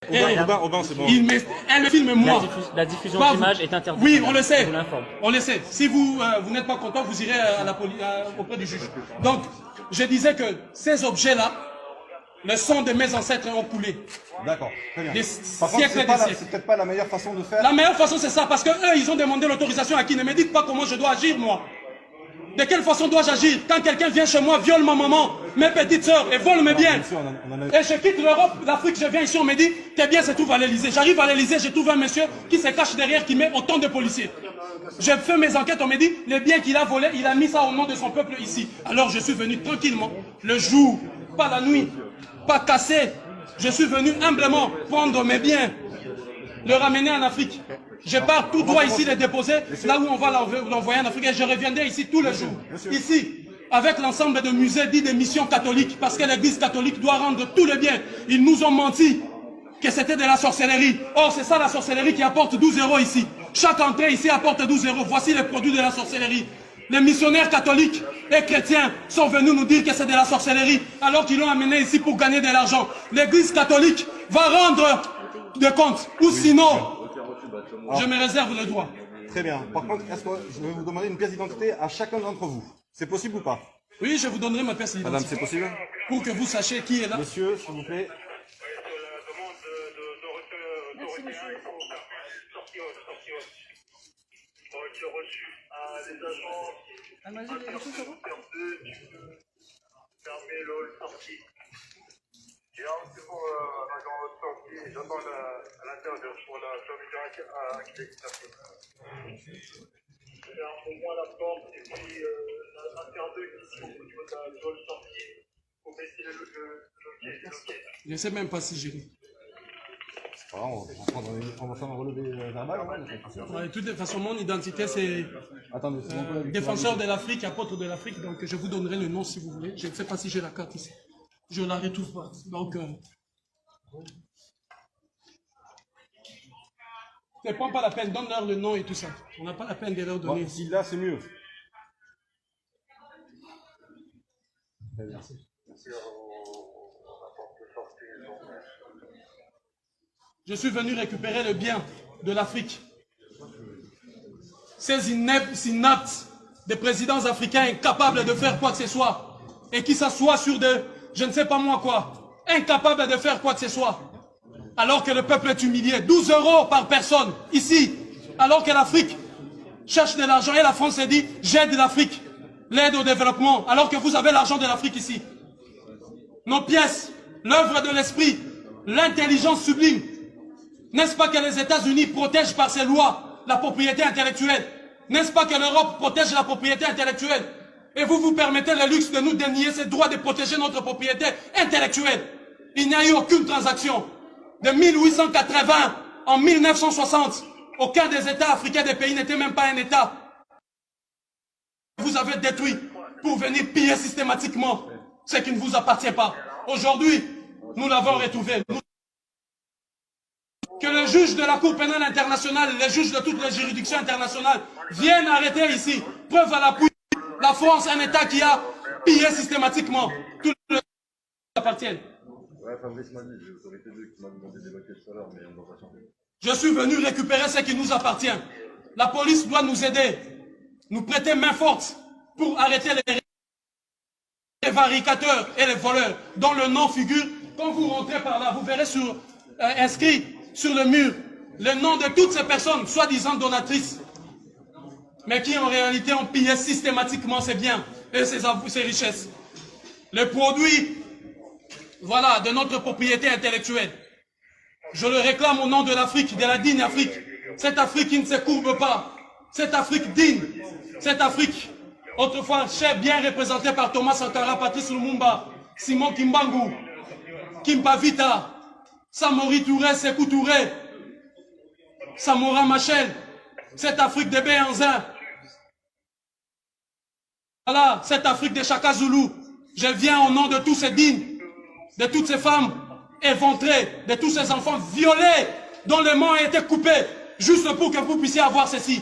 Aubin, c'est bon. Elle me filme moi. La diffusion d'images est interdite. Oui, on le sait. Je vous l'informe. On le sait. Si vous n'êtes pas content, vous irez à auprès du juge. Donc, je disais que ces objets-là, le sang de mes ancêtres ont coulé. D'accord, très bien. Des Par contre, siècles et des siècles. c'est peut-être pas la meilleure façon de faire. La meilleure façon, c'est ça, parce que eux, ils ont demandé l'autorisation à qui? Ne me dites pas comment je dois agir, moi. De quelle façon dois-je agir quand quelqu'un vient chez moi, viole ma maman, mes petites sœurs et vole mes biens? Et je quitte l'Europe, l'Afrique, je viens ici, on me dit, tes biens se trouvent à l'Elysée. J'arrive à l'Elysée, je trouve un monsieur qui se cache derrière, qui met autant de policiers. Je fais mes enquêtes, on me dit, les biens qu'il a volés, il a mis ça au nom de son peuple ici. Alors je suis venu tranquillement, le jour, pas la nuit, pas cassé. Je suis venu humblement prendre mes biens, le ramener en Afrique. Je pars tout droit ici les déposer, là où on va l'envoyer en Afrique. Et je reviendrai ici tous les jours. Ici, avec l'ensemble de musées dits des missions catholiques, parce que l'église catholique doit rendre tous les biens. Ils nous ont menti que c'était de la sorcellerie. Or, c'est ça la sorcellerie qui apporte 12 € ici. Chaque entrée ici apporte 12 €. Voici les produits de la sorcellerie. Les missionnaires catholiques et chrétiens sont venus nous dire que c'est de la sorcellerie, alors qu'ils l'ont amené ici pour gagner de l'argent. L'église catholique va rendre des comptes, ou sinon, je me réserve le droit. Très bien. Par contre, est-ce que je vais vous demander une pièce d'identité à chacun d'entre vous? C'est possible ou pas? Oui, je vous donnerai ma pièce d'identité. Madame, c'est possible? Pour que vous sachiez qui est là. Monsieur, s'il vous plaît. C'est pour l'agent sortie, j'attends à l'intérieur pour la fermeture accessible. Pour moi la porte et puis l'intérieur ici au niveau de la zone sortie pour baisser le loquet. Je ne sais même pas si j'ai ri. On va faire un relevé verbal. De toute façon, mon identité c'est défenseur de l'Afrique, apôtre de l'Afrique, donc je vous donnerai le nom si vous voulez. Je ne sais pas si j'ai la carte ici. Je ne la retrouve pas. Donc, ne prends pas la peine, donne-leur le nom et tout ça. On n'a pas la peine de leur donner. Si là, c'est mieux. Merci. Je suis venu récupérer le bien de l'Afrique. Ces inaptes des présidents africains incapables de faire quoi que ce soit et qui s'assoient sur des, je ne sais pas moi quoi, incapables de faire quoi que ce soit. Alors que le peuple est humilié. 12 € par personne, ici. Alors que l'Afrique cherche de l'argent et la France s'est dit, j'aide l'Afrique, l'aide au développement, alors que vous avez l'argent de l'Afrique ici. Nos pièces, l'œuvre de l'esprit, l'intelligence sublime. N'est-ce pas que les États-Unis protègent par ces lois la propriété intellectuelle? N'est-ce pas que l'Europe protège la propriété intellectuelle? Et vous vous permettez le luxe de nous dénier ce droit de protéger notre propriété intellectuelle. Il n'y a eu aucune transaction. De 1880 en 1960, aucun des États africains des pays n'était même pas un État. Vous avez détruit pour venir piller systématiquement ce qui ne vous appartient pas. Aujourd'hui, nous l'avons retrouvé. Que le juge de la Cour pénale internationale, les juges de toutes les juridictions internationales viennent arrêter ici. Preuve à l'appui, la France, un État qui a pillé systématiquement tout le qui appartiennent. Je suis venu récupérer ce qui nous appartient. La police doit nous aider, nous prêter main forte pour arrêter les prévaricateurs et les voleurs dont le nom figure. Quand vous rentrez par là, vous verrez inscrit sur le mur le nom de toutes ces personnes, soi-disant donatrices, mais qui en réalité ont pillé systématiquement ces biens et ces richesses. Les produits, voilà, de notre propriété intellectuelle. Je le réclame au nom de l'Afrique, de la digne Afrique. Cette Afrique qui ne se courbe pas. Cette Afrique digne. Cette Afrique, autrefois bien représentée par Thomas Sankara, Patrice Lumumba, Simon Kimbangu, Kimpa Vita, Samori Touré, Sékou Touré, Samora Machel, cette Afrique de Béhanzin. Voilà, cette Afrique de Chaka Zulu. Je viens au nom de tous ces dignes, de toutes ces femmes éventrées, de tous ces enfants violés, dont les mains ont été coupées, juste pour que vous puissiez avoir ceci.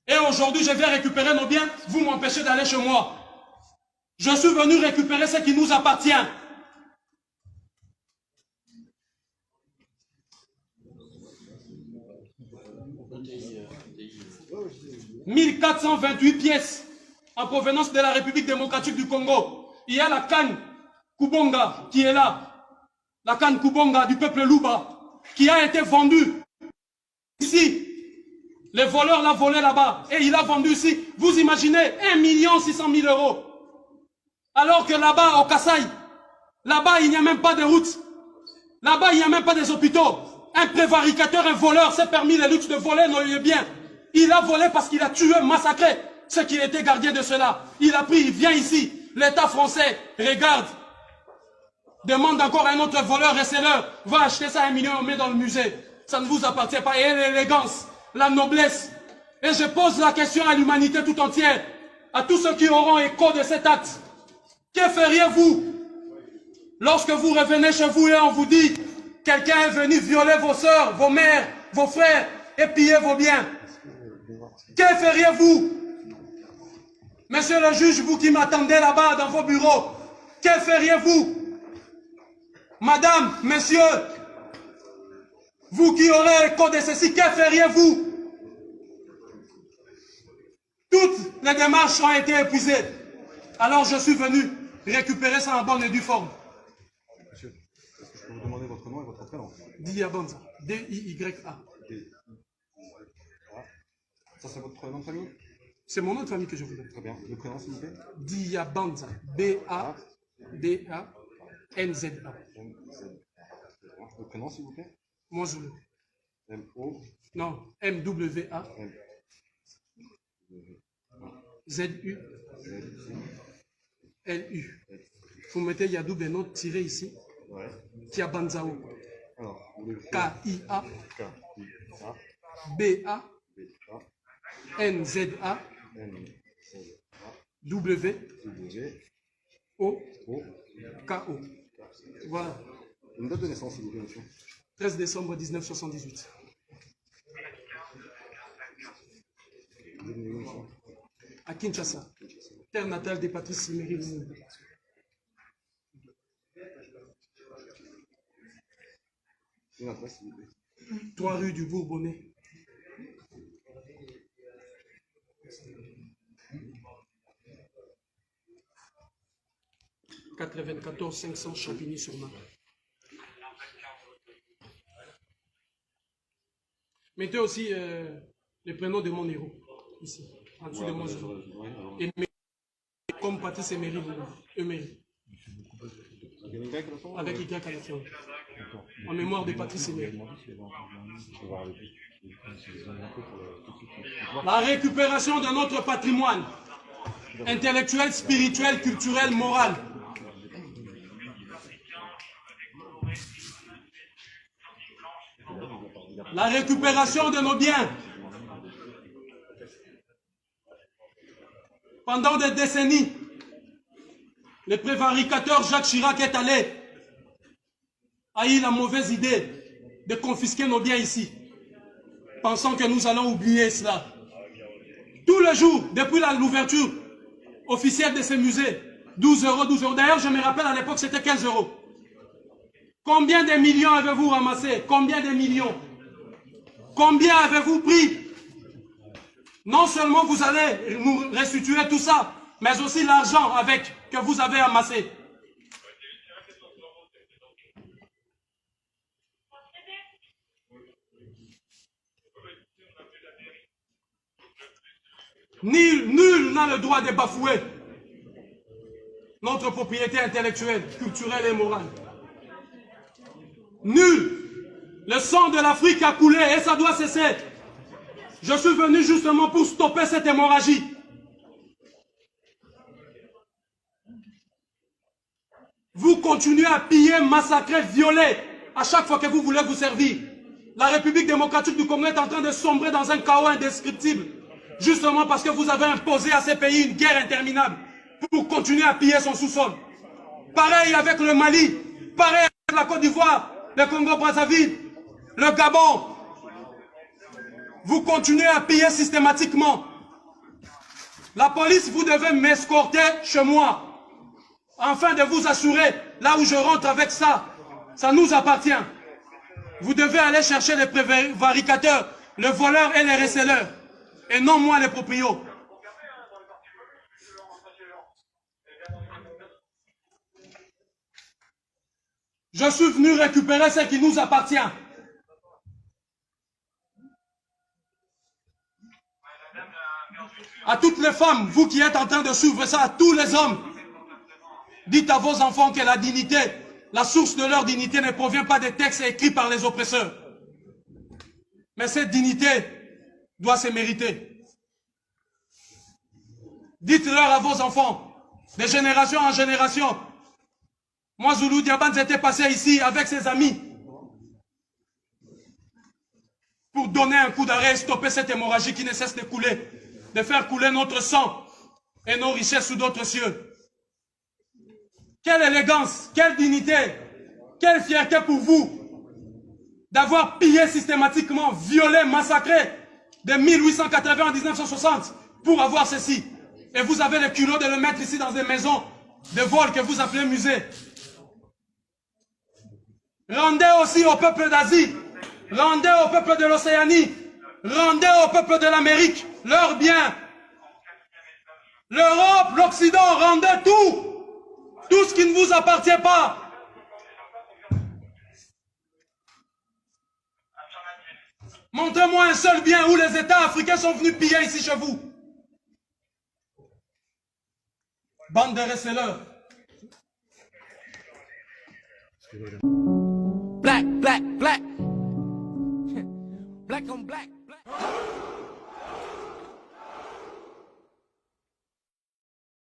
Et aujourd'hui, je viens récupérer nos biens, vous m'empêchez d'aller chez moi. Je suis venu récupérer ce qui nous appartient. 1428 pièces en provenance de la République démocratique du Congo. Il y a la canne Kubonga qui est là. La canne Kubonga du peuple Luba qui a été vendue ici. Les voleurs l'ont volé là-bas et il a vendu ici. Vous imaginez 1 600 000 €. Alors que là-bas, au Kasaï, là-bas, il n'y a même pas de route. Là-bas, il n'y a même pas des hôpitaux. Un prévaricateur, un voleur s'est permis le luxe de voler nos biens. Il a volé parce qu'il a tué, massacré ceux qui étaient gardiens de cela. Il a pris, il vient ici. L'État français regarde. Demande encore à un autre voleur, restez-leur. Va acheter ça à 1 million, on met dans le musée. Ça ne vous appartient pas. Et l'élégance, la noblesse. Et je pose la question à l'humanité tout entière. À tous ceux qui auront écho de cet acte. Que feriez-vous lorsque vous revenez chez vous et on vous dit quelqu'un est venu violer vos sœurs, vos mères, vos frères et piller vos biens? Que feriez-vous? Monsieur le juge, vous qui m'attendez là-bas dans vos bureaux, que feriez-vous? Madame, messieurs, vous qui aurez écho de ceci, que feriez-vous? Toutes les démarches ont été épuisées. Alors je suis venu récupérer ça en bonne et due forme. Monsieur, est-ce que je peux vous demander votre nom et votre prénom? Diabanza. D-I-Y-A. Ça, c'est votre nom de famille? C'est mon nom de famille que je vous donne. Très bien. Le prénom, s'il vous plaît? Diabanza. B-A-D-A-N-Z-A. Le prénom, s'il vous plaît? Moi, je le. M-O. Non, M-W-A. Z-U. L-U. Vous mettez Yadou Beno tiré ici. Ouais. Diabanzao. Alors, K-I-A. K-I-A. B-A. B-A. N-Z-A. N-Z-A. W. W. O. O. K-O. Voilà. Une date de naissance, s'il vous plaît, monsieur. 13 décembre 1978. Vous êtes né où, monsieur? À Kinshasa. Terre natale des Patrice Emery Lumumba. Une adresse, s'il vous plaît. 3 rue du Bourbonnais. « 94 500 Champigny-sur-Marne. » Mettez aussi les prénoms de mon héros, ici, en dessous de mon héros. Et comme Patrice Emery, Emery. Avec Y à la fin. En mémoire de Patrice Emery. La récupération de notre patrimoine intellectuel, spirituel, culturel, moral. La récupération de nos biens. Pendant des décennies, le prévaricateur Jacques Chirac est allé, a eu la mauvaise idée de confisquer nos biens ici, pensant que nous allons oublier cela. Tous les jours, depuis l'ouverture officielle de ces musées, 12 €, 12 €. D'ailleurs, je me rappelle à l'époque, c'était 15 €. Combien de millions avez-vous ramassé? Combien de millions? Combien avez-vous pris? Non seulement vous allez nous restituer tout ça, mais aussi l'argent avec que vous avez amassé. Nul n'a le droit de bafouer notre propriété intellectuelle, culturelle et morale. Nul. Le sang de l'Afrique a coulé et ça doit cesser. Je suis venu justement pour stopper cette hémorragie. Vous continuez à piller, massacrer, violer à chaque fois que vous voulez vous servir. La République démocratique du Congo est en train de sombrer dans un chaos indescriptible. Justement parce que vous avez imposé à ces pays une guerre interminable pour continuer à piller son sous-sol. Pareil avec le Mali, pareil avec la Côte d'Ivoire, le Congo-Brazzaville, le Gabon. Vous continuez à piller systématiquement. La police, vous devez m'escorter chez moi, afin de vous assurer, là où je rentre avec ça, ça nous appartient. Vous devez aller chercher les prévaricateurs, le voleur et les receleurs, et non moi les proprios. Je suis venu récupérer ce qui nous appartient. À toutes les femmes, vous qui êtes en train de suivre ça, à tous les hommes, dites à vos enfants que la dignité, la source de leur dignité ne provient pas des textes écrits par les oppresseurs. Mais cette dignité doit se mériter. Dites-leur à vos enfants, de génération en génération. Moi, Zulu Diabans était passé ici avec ses amis pour donner un coup d'arrêt et stopper cette hémorragie qui ne cesse de couler, de faire couler notre sang et nos richesses sous d'autres cieux. Quelle élégance, quelle dignité, quelle fierté pour vous d'avoir pillé systématiquement, violé, massacré de 1880 à 1960 pour avoir ceci. Et vous avez le culot de le mettre ici dans des maisons de vol que vous appelez musée. Rendez aussi au peuple d'Asie, rendez au peuple de l'Océanie, rendez au peuple de l'Amérique leurs biens. L'Europe, l'Occident, rendez tout, tout ce qui ne vous appartient pas. Montrez-moi un seul bien où les États africains sont venus piller ici chez vous. Bande de receleurs. Black, black, black. Black on black, black.